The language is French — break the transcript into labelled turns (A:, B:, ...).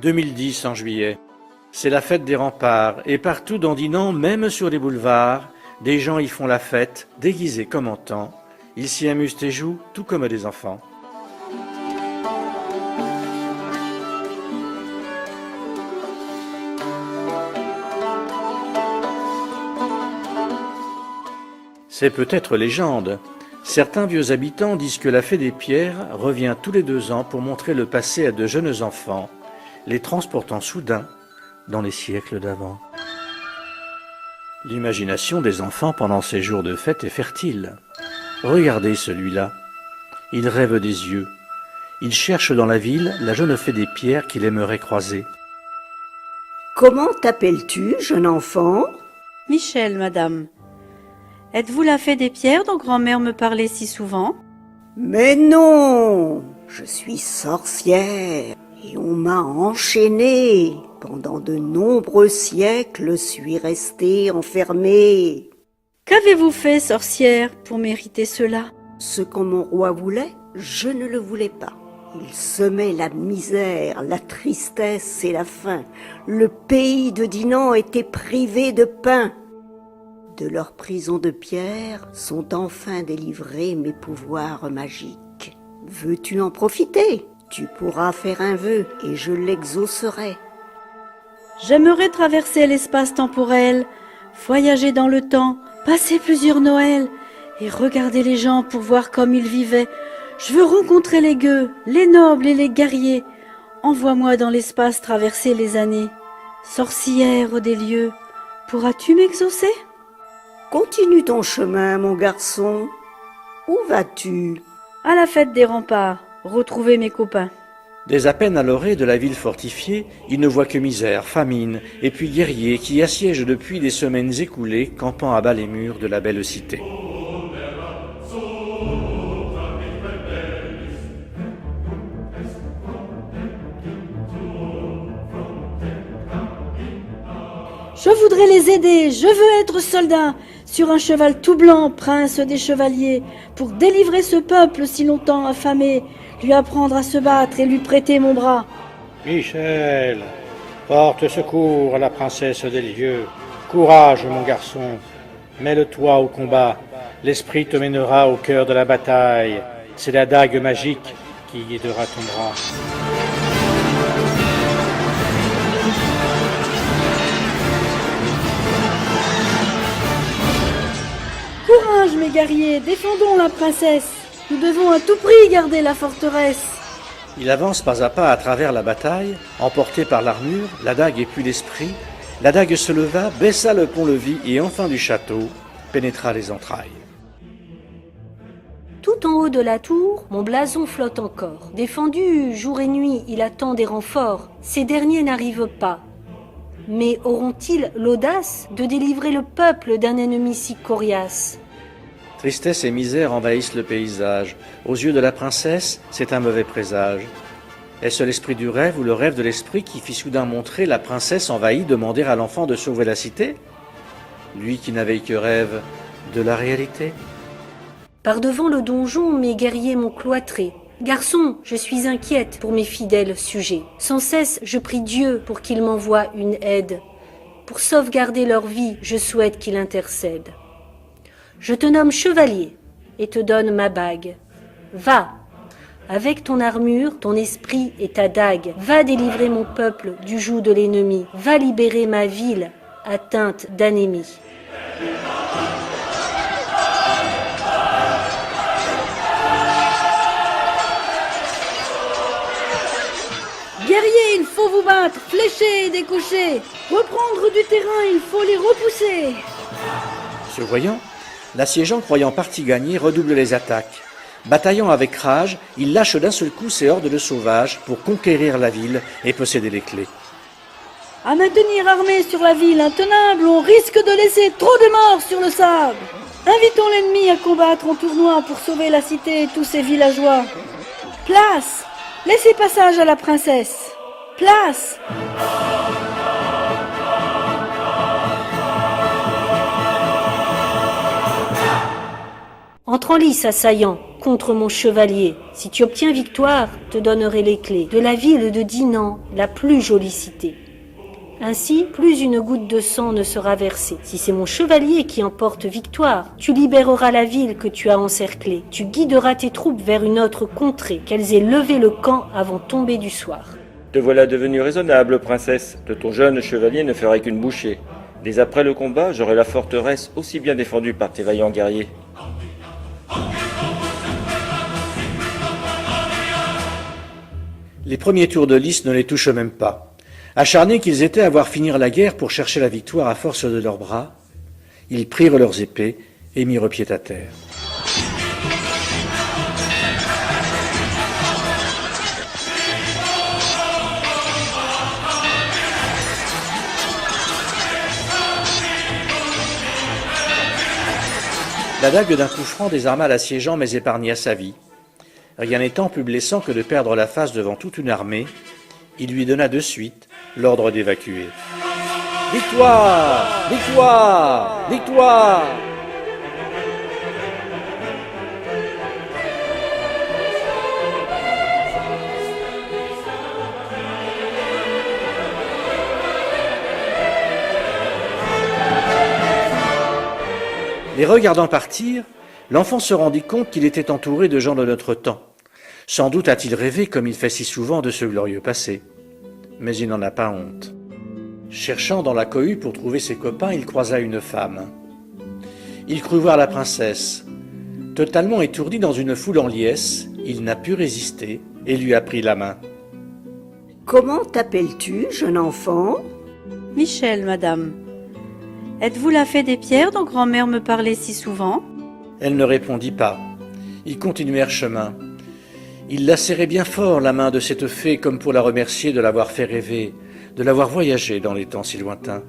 A: 2010 en juillet. C'est la fête des remparts et partout dans Dinan, même sur les boulevards, des gens y font la fête, déguisés comme en temps. Ils s'y amusent et jouent, tout comme des enfants. C'est peut-être légende. Certains vieux habitants disent que la fée des pierres revient tous les 2 ans pour montrer le passé à de jeunes enfants, les transportant soudain dans les siècles d'avant. L'imagination des enfants pendant ces jours de fête est fertile. Regardez celui-là. Il rêve des yeux. Il cherche dans la ville la jeune fée des pierres qu'il aimerait croiser.
B: Comment t'appelles-tu, jeune enfant?
C: Michel, madame. Êtes-vous la fée des pierres dont grand-mère me parlait si souvent?
B: Mais non, je suis sorcière et on m'a enchaînée. Pendant de nombreux siècles, je suis restée enfermée.
C: Qu'avez-vous fait, sorcière, pour mériter cela?
B: Ce que mon roi voulait, je ne le voulais pas. Il semait la misère, la tristesse et la faim. Le pays de Dinan était privé de pain. De leur prison de pierre sont enfin délivrés mes pouvoirs magiques. Veux-tu en profiter? Tu pourras faire un vœu et je l'exaucerai.
C: J'aimerais traverser l'espace temporel, voyager dans le temps, passer plusieurs Noëls et regarder les gens pour voir comme ils vivaient. Je veux rencontrer les gueux, les nobles et les guerriers. Envoie-moi dans l'espace traverser les années. Sorcière des lieux, pourras-tu m'exaucer?
B: Continue ton chemin, mon garçon. Où vas-tu?
C: À la fête des remparts, retrouver mes copains.
A: Dès à peine à l'orée de la ville fortifiée, il ne voit que misère, famine, et puis guerriers qui assiègent depuis des semaines écoulées, campant à bas les murs de la belle cité.
C: Je voudrais les aider, je veux être soldat, sur un cheval tout blanc, prince des chevaliers, pour délivrer ce peuple si longtemps affamé, lui apprendre à se battre et lui prêter mon bras.
D: Michel, porte secours à la princesse des lieux. Courage, mon garçon, mêle-toi au combat. L'esprit te mènera au cœur de la bataille. C'est la dague magique qui guidera ton bras.
C: Courage, mes guerriers, défendons la princesse. Nous devons à tout prix garder la forteresse.
A: Il avance pas à pas à travers la bataille, emporté par l'armure, la dague et puis l'esprit. La dague se leva, baissa le pont-levis et enfin du château, pénétra les entrailles.
E: Tout en haut de la tour, mon blason flotte encore. Défendu jour et nuit, il attend des renforts. Ces derniers n'arrivent pas. Mais auront-ils l'audace de délivrer le peuple d'un ennemi si coriace?
A: Tristesse et misère envahissent le paysage. Aux yeux de la princesse, c'est un mauvais présage. Est-ce l'esprit du rêve ou le rêve de l'esprit qui fit soudain montrer la princesse envahie demander à l'enfant de sauver la cité? Lui qui n'avait que rêve de la réalité.
E: Par devant le donjon, mes guerriers m'ont cloîtré. Garçon, je suis inquiète pour mes fidèles sujets. Sans cesse, je prie Dieu pour qu'il m'envoie une aide. Pour sauvegarder leur vie, je souhaite qu'il intercède. Je te nomme chevalier et te donne ma bague. Va, avec ton armure, ton esprit et ta dague, va délivrer mon peuple du joug de l'ennemi. Va libérer ma ville atteinte d'anémie.
C: Guerriers, il faut vous battre, flécher et décocher. Reprendre du terrain, il faut les repousser.
A: Ce voyant, l'assiégeant croyant partie gagnée redouble les attaques. Bataillant avec rage, il lâche d'un seul coup ses hordes de sauvages pour conquérir la ville et posséder les clés.
C: À maintenir armée sur la ville intenable, on risque de laisser trop de morts sur le sable. Invitons l'ennemi à combattre en tournoi pour sauver la cité et tous ses villageois. Place! Laissez passage à la princesse. Place!
E: Entre en lice, assaillant, contre mon chevalier. Si tu obtiens victoire, te donnerai les clés de la ville de Dinan, la plus jolie cité. Ainsi, plus une goutte de sang ne sera versée. Si c'est mon chevalier qui emporte victoire, tu libéreras la ville que tu as encerclée. Tu guideras tes troupes vers une autre contrée, qu'elles aient levé le camp avant tombée du soir.
F: Te voilà devenue raisonnable, princesse. De ton jeune chevalier ne ferai qu'une bouchée. Dès après le combat, j'aurai la forteresse aussi bien défendue par tes vaillants guerriers.
A: Les premiers tours de lice ne les touchent même pas. Acharnés qu'ils étaient à voir finir la guerre pour chercher la victoire à force de leurs bras, ils prirent leurs épées et mirent pied à terre. La dague d'un coup franc désarma l'assiégeant mais épargna sa vie. Rien n'étant plus blessant que de perdre la face devant toute une armée, il lui donna de suite l'ordre d'évacuer. Victoire! Victoire! Victoire! Les regardant partir, l'enfant se rendit compte qu'il était entouré de gens de notre temps. Sans doute a-t-il rêvé, comme il fait si souvent, de ce glorieux passé. Mais il n'en a pas honte. Cherchant dans la cohue pour trouver ses copains, il croisa une femme. Il crut voir la princesse. Totalement étourdi dans une foule en liesse, il n'a pu résister et lui a pris la main.
B: « Comment t'appelles-tu, jeune enfant ?»
C: Michel, madame. Êtes-vous la fée des pierres dont grand-mère me parlait si souvent ?
A: Elle ne répondit pas. Ils continuèrent chemin. Il la serrait bien fort, la main de cette fée, comme pour la remercier de l'avoir fait rêver, de l'avoir voyagé dans les temps si lointains.